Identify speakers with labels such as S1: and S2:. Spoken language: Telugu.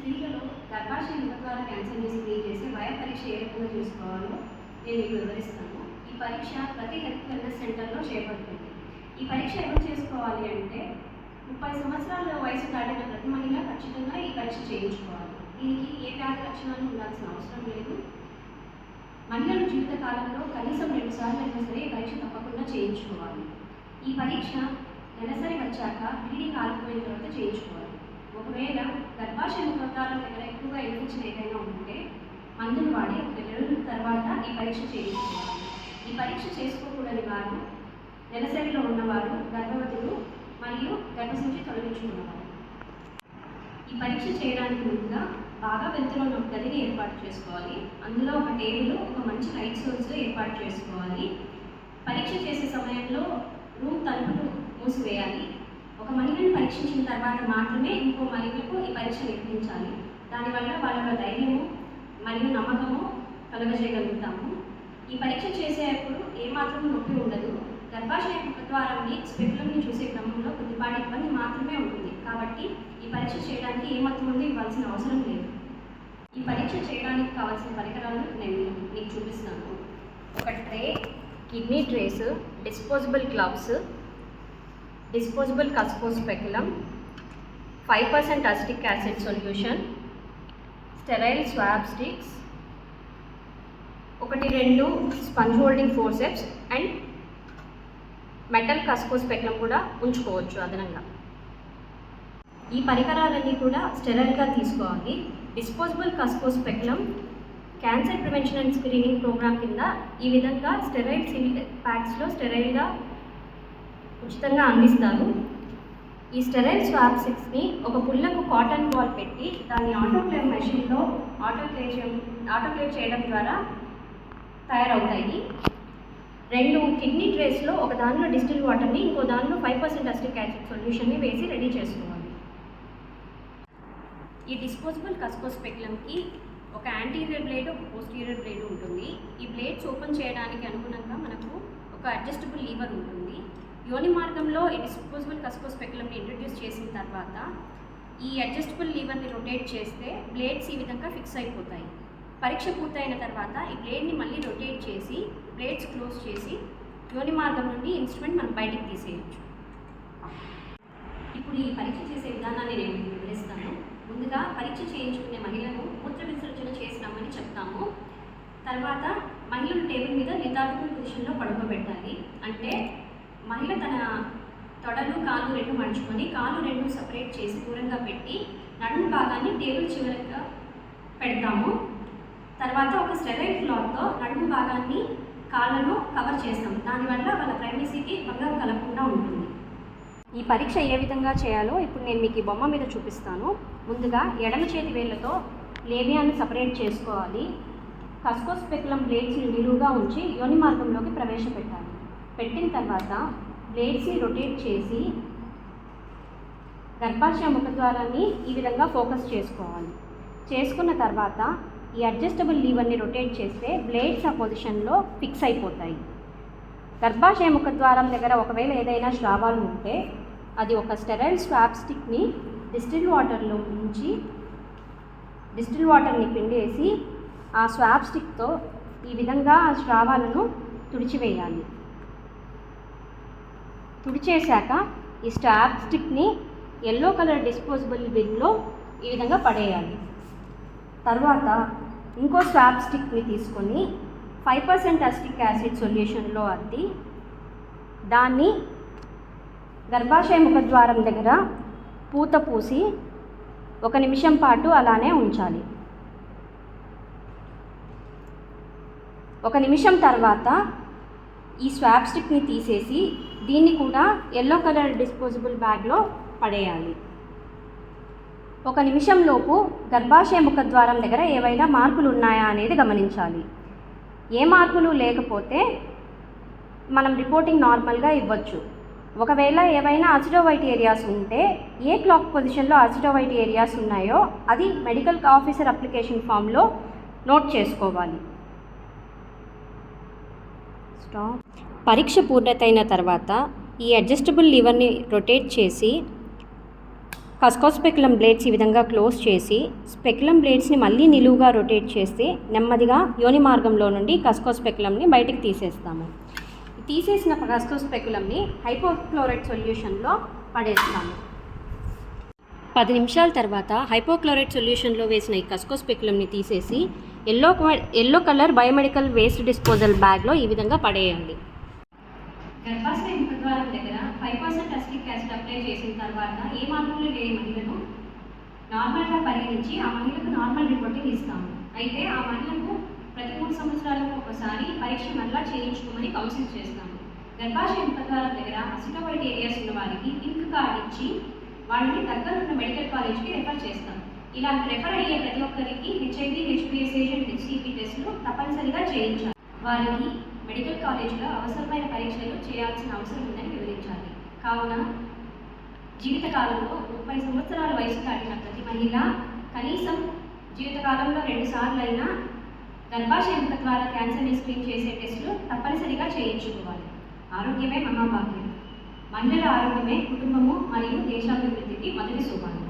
S1: స్త్రీలలో గర్భాశయ ముఖద్వార క్యాన్సర్ని స్క్రీన్ చేసే వయ పరీక్ష ఏ రకంగా చేసుకోవాలో నేను మీకు వివరిస్తాను. ఈ పరీక్ష ప్రతి హెల్త్ వెల్నెస్ సెంటర్లో చేపడుతుంది. ఈ పరీక్ష ఎవరు చేసుకోవాలి అంటే 30 సంవత్సరాల వయసు దాటిన ప్రతి మహిళ ఖచ్చితంగా ఈ పరీక్ష చేయించుకోవాలి. దీనికి ఏ వ్యాధి లక్షణాలు ఉండాల్సిన అవసరం లేదు. మహిళలు జీవితకాలంలో కనీసం 2 సార్లు అయినా సరే ఈ పరీక్ష తప్పకుండా చేయించుకోవాలి. ఈ పరీక్ష నెలసరి వచ్చాక బ్లీడింగ్ ఆగిపోయిన తర్వాత చేయించుకోవాలి. ఒకవేళ గర్భాశయ ముఖద్వారం దగ్గర ఎక్కువగా ఇన్ఫెక్షన్ ఏదైనా ఉంటే మందులు వాడి 1 నెలల తర్వాత ఈ పరీక్ష చేయించుకోవాలి. ఈ పరీక్ష చేసుకోకూడని వారు నెలసరిలో ఉన్నవారు, గర్భవతులు మరియు గర్భసంచి తొలగించుకున్నవారు. ఈ పరీక్ష చేయడానికి ముందుగా బాగా వెలుతురు ఉన్న గదిని ఏర్పాటు చేసుకోవాలి. అందులో ఒక టేబుల్, ఒక మంచి లైట్ సోర్స్ ఏర్పాటు చేసుకోవాలి. పరీక్ష చేసే సమయంలో రూమ్ తలుపులు మూసివేయాలి. ఒక మహిళను పరీక్షించిన తర్వాత మాత్రమే ఇంకో మహిళకు ఈ పరీక్ష నిర్వహించాలి. దానివల్ల వాళ్ళ ధైర్యము మరియు నమ్మకము కలుగజేయగలుగుతాము. ఈ పరీక్ష చేసేటప్పుడు ఏమాత్రం నొప్పి ఉండదు. గర్భాశయ ముఖద్వారాన్ని స్పెక్యులంని చూసే క్రమంలో కొద్దిపాటి ఇబ్బంది మాత్రమే ఉంటుంది. కాబట్టి ఈ పరీక్ష చేయడానికి ఏమాత్రం ముందు ఇవ్వాల్సిన అవసరం లేదు. ఈ పరీక్ష చేయడానికి కావాల్సిన పరికరాలు నేను మీకు చూపిస్తాను. ఒక tray, kidney trays, disposable gloves, disposable Cusco speculum, 5% acetic acid solution, sterile swab sticks, 1-2 sponge holding forceps and metal Cusco speculum కూడా ఉంచుకోవచ్చు అదనంగా. ఈ పరికరాలన్నీ కూడా స్టెరైల్గా తీసుకోవాలి. Disposable Cusco speculum cancer prevention and screening programme కింద ఈ విధంగా స్టెరైల్ సీల్డ్ ప్యాక్స్లో స్టెరైల్గా ఉచితంగా అందిస్తారు. ఈ స్టెరైల్ స్వాబ్ స్టిక్స్ని ఒక పుల్లకు కాటన్ బాల్ పెట్టి దాన్ని ఆటోక్లేవ్ మెషిన్లో ఆటోక్లేవ్ చేయడం ద్వారా తయారవుతాయి. 2 కిడ్నీ ట్రేస్లో ఒక దానిలో డిస్టిల్ వాటర్ని, ఇంకో దానిలో 5% అసిటిక్ యాసిడ్ సొల్యూషన్ని వేసి రెడీ చేసుకోవాలి. ఈ డిస్పోజబుల్ కస్కో స్పెక్యులంకి ఒక యాంటీరియర్ బ్లేడ్, ఒక పోస్టీరియర్ బ్లేడ్ ఉంటుంది. ఈ బ్లేడ్స్ ఓపెన్ చేయడానికి అనుగుణంగా మనకు ఒక అడ్జస్టబుల్ లీవర్ ఉంటుంది. యోని మార్గంలో ఈ డిస్పోజబుల్ కస్కో స్పెక్యులంని ఇంట్రడ్యూస్ చేసిన తర్వాత ఈ అడ్జస్టబుల్ లీవర్ని రొటేట్ చేస్తే బ్లేడ్స్ ఈ విధంగా ఫిక్స్ అయిపోతాయి. పరీక్ష పూర్తయిన తర్వాత ఈ బ్లేడ్ని మళ్ళీ రొటేట్ చేసి బ్లేడ్స్ క్లోజ్ చేసి యోని మార్గం నుండి ఇన్స్ట్రుమెంట్ మనం బయటికి తీసేయచ్చు. ఇప్పుడు ఈ పరీక్ష చేసే విధానాన్ని నేను వివరిస్తాను. ముందుగా పరీక్ష చేయించుకునే మహిళను మూత్ర విసర్జన చేసినామని చెప్తాము. తర్వాత మహిళను టేబుల్ మీద లిథార్జికల్ పొజిషన్లో పడుకోబెట్టాలి. అంటే మహిళ తన తొడలు, కాళ్ళు 2 మడుచుకొని కాళ్ళు 2 సపరేట్ చేసి దూరంగా పెట్టి నడుము భాగాన్ని టేబుల్ చివరగా పెడతాము. తర్వాత ఒక స్టెరైల్ క్లాత్తో నడుము భాగాన్ని, కాళ్ళను కవర్ చేస్తాం. దానివల్ల వాళ్ళ ప్రైవసీకి భంగం కలగకుండా ఉంటుంది. ఈ పరీక్ష ఏ విధంగా చేయాలో ఇప్పుడు నేను మీకు ఈ బొమ్మ మీద చూపిస్తాను. ముందుగా ఎడమ చేతి వేళ్ళతో లేబియాన్ని సపరేట్ చేసుకోవాలి. కస్కో స్పెక్యులం బ్లేడ్స్ని నిలువుగా ఉంచి యోని మార్గంలోకి ప్రవేశపెట్టాలి. పెట్టిన తర్వాత బ్లేడ్స్ని రొటేట్ చేసి గర్భాశయ ముఖద్వారాన్ని ఈ విధంగా ఫోకస్ చేసుకోవాలి. చేసుకున్న తర్వాత ఈ అడ్జస్టబుల్ లీవర్ని రొటేట్ చేస్తే బ్లేడ్స్ ఆ పొజిషన్లో ఫిక్స్ అయిపోతాయి. గర్భాశయ ముఖద్వారం దగ్గర ఒకవేళ ఏదైనా స్రావాలు ఉంటే అది ఒక స్టెరైల్ స్వాబ్ స్టిక్ని డిస్టిల్ వాటర్లో ఉంచి డిస్టిల్ వాటర్ని పిండేసి ఆ స్వాబ్ స్టిక్తో ఈ విధంగా ఆ స్రావాలను తుడిచివేయాలి. తుడిచేశాక ఈ స్వాబ్ స్టిక్ని ఎల్లో కలర్ డిస్పోజబుల్ బిన్లో ఈ విధంగా పడేయాలి. తర్వాత ఇంకో స్వాబ్ స్టిక్ని తీసుకొని 5% అసిటిక్ యాసిడ్ సొల్యూషన్లో అద్ది దాన్ని గర్భాశయ ముఖద్వారం దగ్గర పూత పూసి 1 నిమిషం పాటు అలానే ఉంచాలి. 1 నిమిషం తర్వాత ఈ స్వాబ్ స్టిక్ని తీసేసి దీన్ని కూడా ఎల్లో కలర్ డిస్పోజబుల్ బ్యాగ్లో పడేయాలి. 1 నిమిషంలోపు గర్భాశయ ముఖద్వారం దగ్గర ఏవైనా మార్పులు ఉన్నాయా అనేది గమనించాలి. ఏ మార్పులు లేకపోతే మనం రిపోర్టింగ్ నార్మల్గా ఇవ్వచ్చు. ఒకవేళ ఏవైనా అసిడోవైట్ ఏరియాస్ ఉంటే ఏ క్లాక్ పొజిషన్లో అసిడోవైట్ ఏరియాస్ ఉన్నాయో అది మెడికల్ ఆఫీసర్ అప్లికేషన్ ఫామ్లో నోట్ చేసుకోవాలి. పరీక్ష పూర్తయిన తర్వాత ఈ అడ్జస్టబుల్ లివర్ని రొటేట్ చేసి
S2: కస్కోస్పెక్యులం బ్లేడ్స్ ఈ విధంగా క్లోజ్ చేసి స్పెక్యులం బ్లేడ్స్ని మళ్ళీ నిలువుగా రొటేట్ చేస్తే నెమ్మదిగా యోని మార్గంలో నుండి కస్కోస్పెక్యులంని బయటికి తీసేస్తాము. తీసేసిన కస్కోస్పెక్యులంని హైపోక్లోరైడ్ సొల్యూషన్లో పడేస్తాము. 10 నిమిషాల తర్వాత హైపోక్లోరైడ్ సొల్యూషన్లో వేసిన ఈ కస్కోస్పెక్యులంని తీసేసి yellow colour biomedical waste disposal బ్యాగ్లో ఈ విధంగా పడేయండి.
S1: గర్భాశయ ముఖద్వారం దగ్గర 5% అసిటిక్ యాసిడ్ అప్లై చేసిన తర్వాత ఏ మార్పులు లేని మహిళను నార్మల్గా పరిగణించి ఆ మహిళకు నార్మల్ రిపోర్టింగ్ ఇస్తాము. అయితే ఆ మహిళకు ప్రతి 3 సంవత్సరాలకు ఒకసారి పరీక్ష మరలా చేయించుకోమని కౌన్సిల్ చేస్తాము. గర్భాశయ ముఖద్వారం దగ్గర అసిటోవైట్ ఏరియాస్ ఉన్న వారికి పింక్ కార్డ్ ఇచ్చి వాళ్ళని దగ్గరున్న మెడికల్ కాలేజ్కి రెఫర్ చేస్తాం. ఇలా రెఫర్ అయ్యే ప్రతి ఒక్కరికి HIV, HPSAG అండ్ HCV టెస్టులు తప్పనిసరిగా చేయించాలి. వారికి మెడికల్ కాలేజ్లో అవసరమైన పరీక్షలు చేయాల్సిన అవసరం ఉందని వివరించాలి. కావున జీవితకాలంలో 30 సంవత్సరాల వయసు దాటిన ప్రతి మహిళ కనీసం జీవితకాలంలో 2 సార్లు అయినా గర్భాశయ ముఖద్వార క్యాన్సర్ని స్క్రీన్ చేసే టెస్టులు తప్పనిసరిగా చేయించుకోవాలి. ఆరోగ్యమే మహాభాగ్యం. మహిళల ఆరోగ్యమే కుటుంబము మరియు దేశాభివృద్ధికి మొదటి సోపానం.